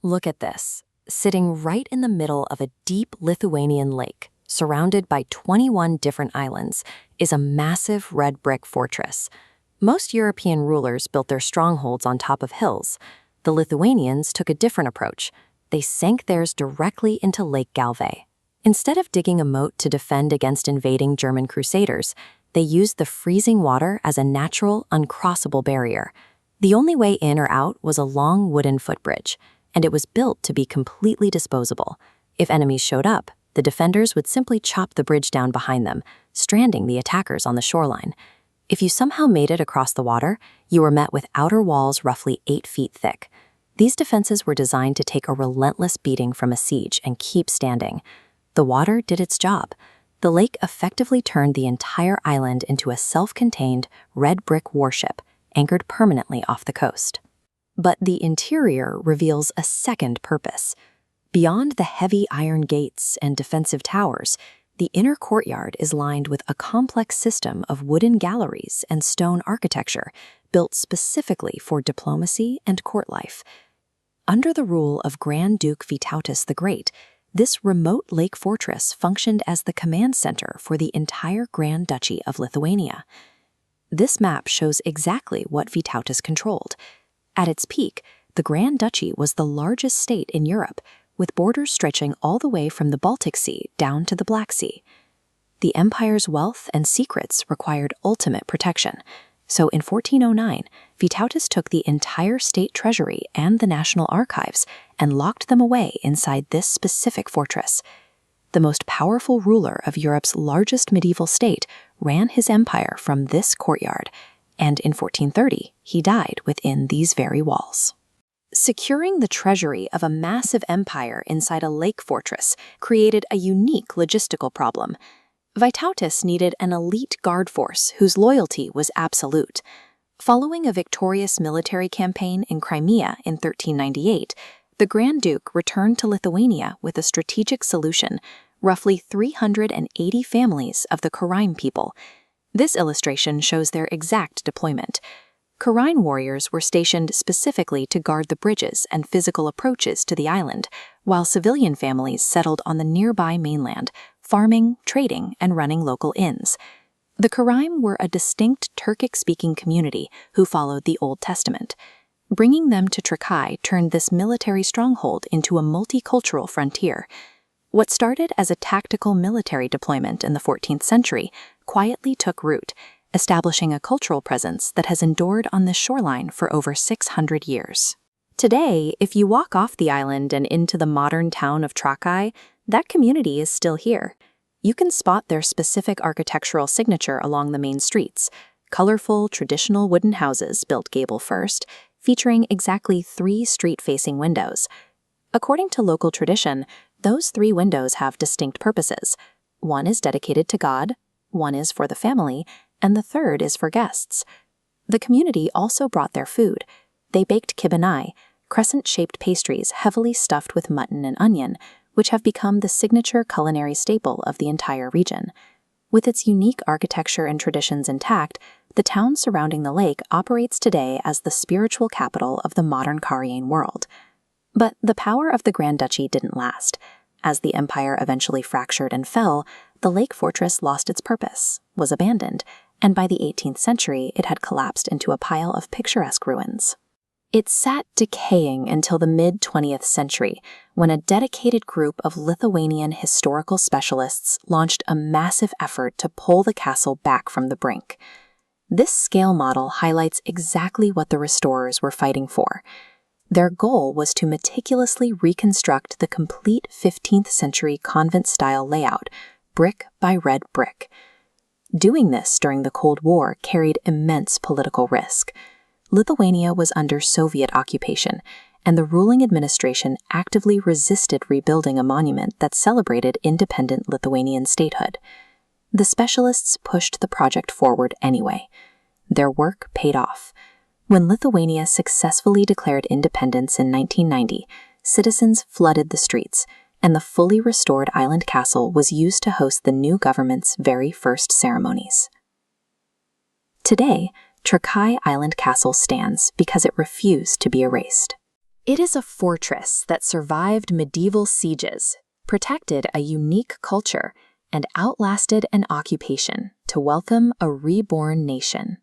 Look at this. Sitting right in the middle of a deep Lithuanian lake, surrounded by 21 different islands, is a massive red brick fortress. Most European rulers built their strongholds on top of hills. The Lithuanians took a different approach. They sank theirs directly into Lake Galve. Instead of digging a moat to defend against invading German crusaders, they used the freezing water as a natural, uncrossable barrier. The only way in or out was a long wooden footbridge, and it was built to be completely disposable. If enemies showed up, the defenders would simply chop the bridge down behind them, stranding the attackers on the shoreline. If you somehow made it across the water, you were met with outer walls roughly 8 feet thick. These defenses were designed to take a relentless beating from a siege and keep standing. The water did its job. The lake effectively turned the entire island into a self-contained, red brick warship, anchored permanently off the coast. But the interior reveals a second purpose. Beyond the heavy iron gates and defensive towers, the inner courtyard is lined with a complex system of wooden galleries and stone architecture built specifically for diplomacy and court life. Under the rule of Grand Duke Vytautas the Great, this remote lake fortress functioned as the command center for the entire Grand Duchy of Lithuania. This map shows exactly what Vytautas controlled. At its peak, the Grand Duchy was the largest state in Europe, with borders stretching all the way from the Baltic Sea down to the Black Sea. The empire's wealth and secrets required ultimate protection, so in 1409, Vytautas took the entire state treasury and the national archives and locked them away inside this specific fortress. The most powerful ruler of Europe's largest medieval state ran his empire from this courtyard, and in 1430, he died within these very walls. Securing the treasury of a massive empire inside a lake fortress created a unique logistical problem. Vytautas needed an elite guard force whose loyalty was absolute. Following a victorious military campaign in Crimea in 1398, the Grand Duke returned to Lithuania with a strategic solution: roughly 380 families of the Karaim people. This illustration shows their exact deployment. Karaim warriors were stationed specifically to guard the bridges and physical approaches to the island, while civilian families settled on the nearby mainland, farming, trading, and running local inns. The Karaim were a distinct Turkic-speaking community who followed the Old Testament. Bringing them to Trakai turned this military stronghold into a multicultural frontier. What started as a tactical military deployment in the 14th century quietly took root, establishing a cultural presence that has endured on this shoreline for over 600 years. Today, if you walk off the island and into the modern town of Trakai, that community is still here. You can spot their specific architectural signature along the main streets: colorful, traditional wooden houses built gable first, featuring exactly 3 street-facing windows. According to local tradition, those 3 windows have distinct purposes. One is dedicated to God, one is for the family, and the third is for guests. The community also brought their food. They baked kibanai, crescent-shaped pastries heavily stuffed with mutton and onion, which have become the signature culinary staple of the entire region. With its unique architecture and traditions intact, the town surrounding the lake operates today as the spiritual capital of the modern Karaim world. But the power of the Grand Duchy didn't last. As the empire eventually fractured and fell, the lake fortress lost its purpose, was abandoned, and by the 18th century it had collapsed into a pile of picturesque ruins. It sat decaying until the mid-20th century, when a dedicated group of Lithuanian historical specialists launched a massive effort to pull the castle back from the brink. This scale model highlights exactly what the restorers were fighting for. Their goal was to meticulously reconstruct the complete 15th century convent-style layout, brick by red brick. Doing this during the Cold War carried immense political risk. Lithuania was under Soviet occupation, and the ruling administration actively resisted rebuilding a monument that celebrated independent Lithuanian statehood. The specialists pushed the project forward anyway. Their work paid off. When Lithuania successfully declared independence in 1990, citizens flooded the streets, and the fully restored island castle was used to host the new government's very first ceremonies. Today, Trakai Island Castle stands because it refused to be erased. It is a fortress that survived medieval sieges, protected a unique culture, and outlasted an occupation to welcome a reborn nation.